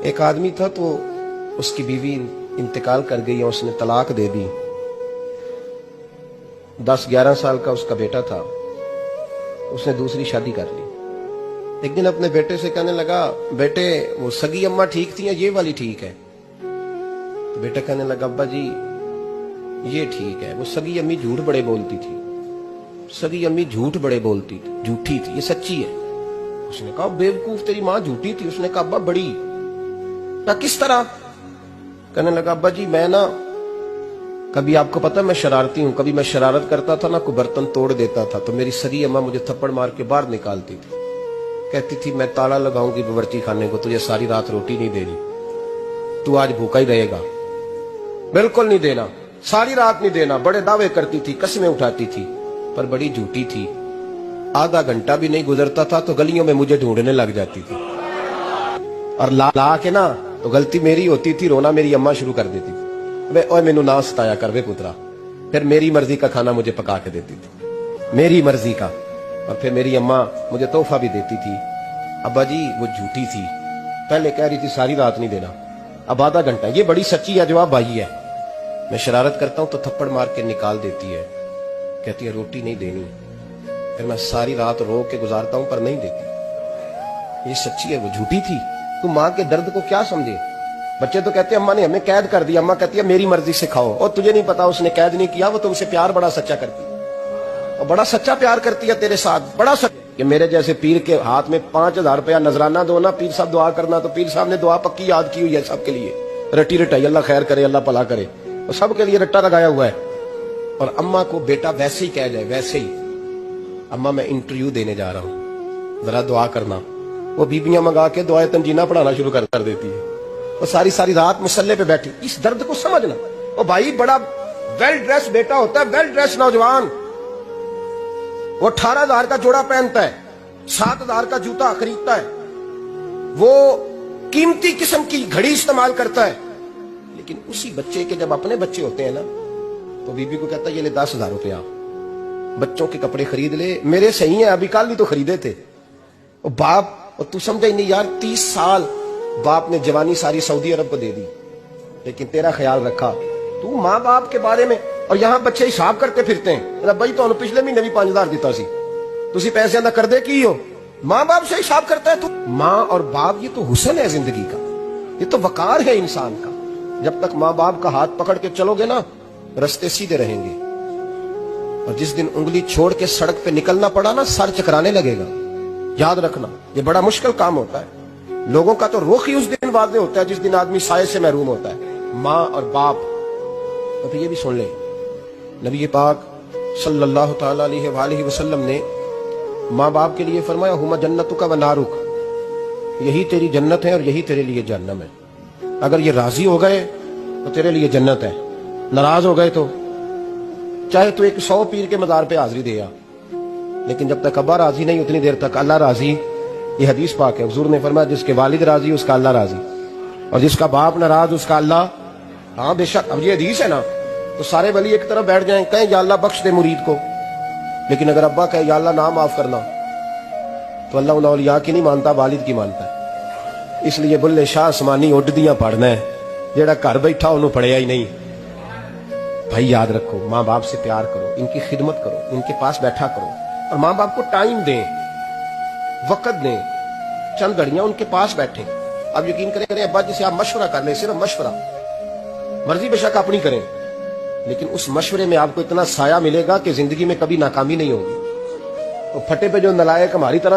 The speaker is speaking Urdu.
ایک آدمی تھا تو اس کی بیوی انتقال کر گئی اور اس نے طلاق دے دی. 10-11 سال کا اس کا بیٹا تھا. اس نے دوسری شادی کر لی. ایک دن اپنے بیٹے سے کہنے لگا, بیٹے وہ سگی اماں ٹھیک تھی یا یہ والی ٹھیک ہے؟ تو بیٹا کہنے لگا, ابا جی یہ ٹھیک ہے. وہ سگی امی جھوٹ بڑے بولتی تھی, سگی امی جھوٹ بڑے بولتی تھی, جھوٹی تھی, یہ سچی ہے. اس نے کہا, بیوقوف تیری ماں جھوٹی تھی. اس نے کہا, ابا بڑی. کہا کس طرح؟ کہنے لگا, ابا جی میں نا کبھی, آپ کو پتا میں شرارتی ہوں, کبھی میں شرارت کرتا تھا نا, کوئی برتن توڑ دیتا تھا تو میری سگی اماں مجھے تھپڑ مار کے باہر نکالتی تھی. کہتی تھی میں تالا لگاؤں گی باورچی خانے کو, تجھے ساری رات روٹی نہیں دینی, تو آج بھوکا ہی رہے گا. بالکل نہیں دینا, ساری رات نہیں دینا. بڑے دعوے کرتی تھی, قسمیں اٹھاتی تھی, پر بڑی جھوٹی تھی. آدھا گھنٹہ بھی نہیں گزرتا تھا تو گلیوں میں مجھے ڈھونڈنے لگ جاتی تھی, اور لا کے نا تو غلطی میری ہوتی تھی, رونا میری اماں شروع کر دیتی تھی. اوے مینو نہ ستایا کر وے پترا. پھر میری مرضی کا کھانا مجھے پکا کے دیتی تھی, میری مرضی کا. اور پھر میری اماں مجھے تحفہ بھی دیتی تھی. ابا جی وہ جھوٹی تھی, پہلے کہہ رہی تھی ساری رات نہیں دینا, اب آدھا گھنٹہ. یہ بڑی سچی ہے, جواب بھائی ہے. میں شرارت کرتا ہوں تو تھپڑ مار کے نکال دیتی ہے, کہتی ہے روٹی نہیں دینی. پھر میں ساری رات رو کے گزارتا ہوں پر نہیں دیتی. یہ سچی ہے, وہ جھوٹی تھی. تو ماں کے درد کو کیا سمجھے؟ بچے تو کہتے ہیں اماں نے ہمیں قید کر دیا, اماں کہتی ہے میری مرضی سے کھاؤ. اور تجھے نہیں پتا اس نے قید نہیں کیا, وہ تم سے پیار بڑا سچا کرتی ہے, اور بڑا سچا پیار کرتی ہے تیرے ساتھ, بڑا سچا. کہ میرے جیسے پیر کے ہاتھ میں 5000 روپیہ نذرانہ دو نا, پیر صاحب دعا کرنا, تو پیر صاحب نے دعا پکی یاد کی ہوئی ہے سب کے لیے, رٹی رٹائی, اللہ خیر کرے, اللہ بھلا کرے, اور سب کے لیے رٹا لگایا ہوا ہے. اور اماں کو بیٹا ویسے ہی کہہ جائے, ویسے ہی, اماں میں انٹرویو دینے جا رہا ہوں, ذرا دعا کرنا. وہ بیبیاں منگا کے دعائے تنجینہ پڑھانا شروع کر دیتی ہے. وہ ساری رات مصلے پہ بیٹھی. اس درد کو سمجھنا. وہ بھائی بڑا ویل ڈریس بیٹا ہوتا ہے, ویل ڈریس نوجوان, وہ 18,000 کا جوڑا پہنتا ہے, 7,000 کا جوتا خریدتا ہے, وہ قیمتی قسم کی گھڑی استعمال کرتا ہے. لیکن اسی بچے کے جب اپنے بچے ہوتے ہیں نا, تو بیوی کو کہتا ہے یہ لے 10,000 روپیہ, بچوں کے کپڑے خرید لے, میرے صحیح ہیں, ابھی کل بھی تو خریدے تھے. اور باپ, اور تو سمجھا ہی نہیں یار, 30 سال باپ نے جوانی ساری سعودی عرب کو دے دی, لیکن تیرا خیال رکھا. تو ماں باپ کے بارے میں, اور یہاں بچے حساب کرتے پھرتے ہیں, بھائی تو پچھلے مہینے بھی 5,000 دیتا سی, تسی پیسے نہ کر دے کی ہو. ماں باپ سے حساب کرتا ہے تو. ماں اور باپ یہ تو حسن ہے زندگی کا, یہ تو وقار ہے انسان کا. جب تک ماں باپ کا ہاتھ پکڑ کے چلو گے نا, رستے سیدھے رہیں گے. اور جس دن انگلی چھوڑ کے سڑک پہ نکلنا پڑا نا, سر چکرانے لگے گا. یاد رکھنا, یہ بڑا مشکل کام ہوتا ہے. لوگوں کا تو رخ ہی اس دن واضح ہوتا ہے جس دن آدمی سائے سے محروم ہوتا ہے. ماں اور باپ. اور پھر یہ بھی سن لیں, نبی پاک صلی اللہ تعالی علیہ وآلہ وسلم نے ماں باپ کے لیے فرمایا, ہما جنتک و نارک, یہی تیری جنت ہے اور یہی تیرے لیے جہنم ہے. اگر یہ راضی ہو گئے تو تیرے لیے جنت ہے, ناراض ہو گئے تو چاہے تو 100 پیر کے مزار پہ حاضری دے آ, لیکن جب تک ابا راضی نہیں اتنی دیر تک اللہ راضی. یہ حدیث پاک ہے, حضور نے فرمایا جس کے والد راضی اس کا اللہ راضی, اور جس کا باپ ناراض اس کا اللہ. ہاں بے شک. اب یہ حدیث ہے نا, تو سارے ولی ایک طرف بیٹھ جائیں, کہیں یا اللہ بخش دے مرید کو, لیکن اگر ابا کہے یا اللہ نہ معاف کرنا, تو اللہ ان اولیاء کی نہیں مانتا, والد کی مانتا ہے. اس لیے بلے شاہ آسمانی اڈ دیاں پڑھنا ہے, جیڑا گھر بیٹھا انہوں پڑھیا ہی نہیں. بھائی یاد رکھو, ماں باپ سے پیار کرو, ان کی خدمت کرو, ان کے پاس بیٹھا کرو, اور ماں باپ کو ٹائم دیں, وقت دیں, چند گھڑیاں ان کے پاس بیٹھیں. اب یقین کریں ابا جی سے آپ مشورہ کر لیں, صرف مشورہ, مرضی بے شک اپنی کریں, لیکن اس مشورے میں آپ کو اتنا سایہ ملے گا کہ زندگی میں کبھی ناکامی نہیں ہوگی. وہ پھٹے پہ جو نلائق ہماری طرح